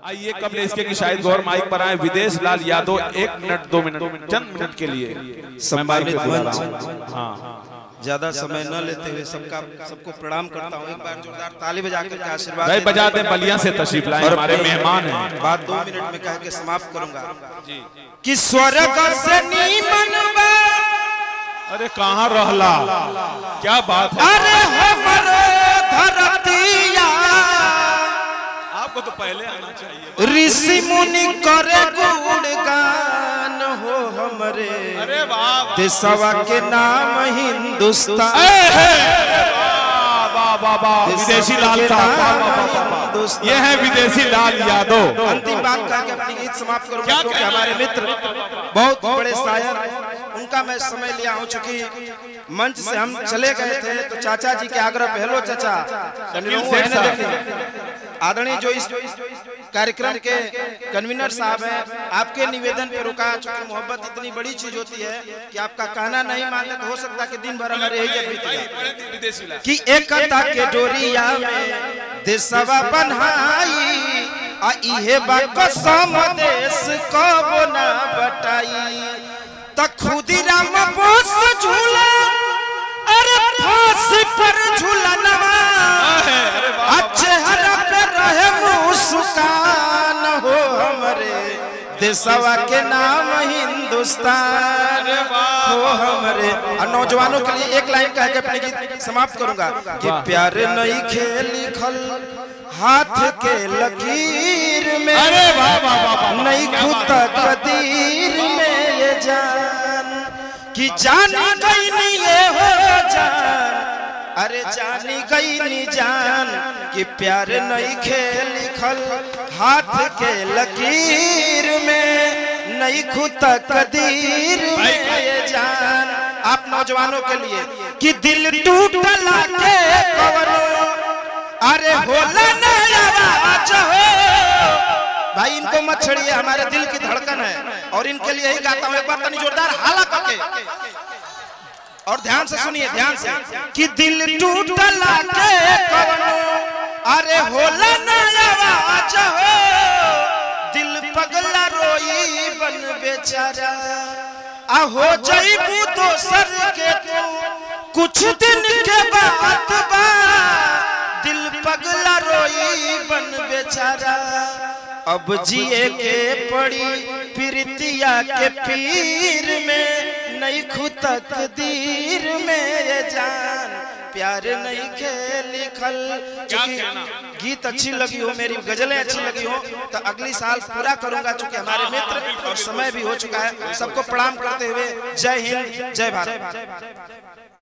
आइए कब इसके की शायद गौर माइक पर आए विदेश लाल यादव 1 मिनट 2 मिनट चंद मिनट के लिए सम्मानित मंच। हाँ, ज्यादा समय न लेते हुए सबको प्रणाम करता हूँ। एक बार जोरदार ताली बजाकर के आशीर्वाद भाई बजा दें, बलिया से तशरीफ लाए हमारे मेहमान हैं। बात 2 मिनट में कह के समाप्त करूंगा कि स्वर्ग से नीमन बा। अरे कहाँ रहला, क्या बात है। अरे हमारे धरतिया आपको तो पहले आना चाहिए। ऋषि मुनि करे गुणगान हो हमरे, अरे वाह देशवा के नाम हिंदुस्तान। विदेशी लाल साहब, ये है विदेशी लाल यादव। अंतिम बात कह के अपनी गीत समाप्त करूंगा क्योंकि हमारे मित्र बहुत बड़े शायर, उनका मैं समय लिया हूं। चूंकि मंच से हम चले गए थे तो चाचा जी के आग्रह पे, हेलो चाचा, आदरणीय जो इस कार्यक्रम के कन्वीनर साहब हैं, आपके निवेदन पर रुका। चूंकि मोहब्बत इतनी बड़ी चीज होती है कि आपका कहना नहीं मानते तो हो सकता है कि दिन भर हमारे यही बीत कि एकता के डोरिया में देशवा बन्हाई आ इहे बा कसम देश कब ना बटाई। त खुदीराम बोस झूला, अरे फांसी पर झूलनवा, चेहरा पे रहे मुस्कान हो हमरे, देशवा के नाम हिंदुस्तान हो हमरे। और नौजवानों के लिए एक लाइन कह के अपनी गीत समाप्त करूंगा कि प्यार नहीं खेल लिखल हाथ के लकीर में, अरे वाह वाह वाह, नहीं खुदा कदीर में ये जान कि जानी गई नहीं ये हो जान, अरे जानी गई नहीं जान कि प्यार नहीं खेल लिखल हाथ के लकीर में, नहीं खुदा कदीर में ये जान। आप नौजवानों के लिए कि दिल टूटला के कवनो, अरे होला ना आवाज हो भाई, इनको मत छड़िए, हमारे दिल की धड़कन है और इनके लिए ही गाता हूं। एक बार तनी जोरदार हाला करके और ध्यान से सुनिए, ध्यान से कि दिल टूटला के कवनो, अरे होला ना आवाज हो, दिल पगला रोई बन बेचारा, आ हो जाइबू दोसर के तू कुछ दिन के बाद बा, दिल पगला रोई बन बेचारा, अब जिए के पड़ी प्रीतिया के पीर में, नहीं खुद तकदीर में ये जान, प्यार नहीं खेल लिखल। गीत अच्छी लगी हो, मेरी गजलें अच्छी लगी हो तो अगली साल पूरा करूंगा। चूंकि हमारे मित्र और समय भी हो चुका है। सबको प्रणाम करते हुए जय हिंद, जय भारत।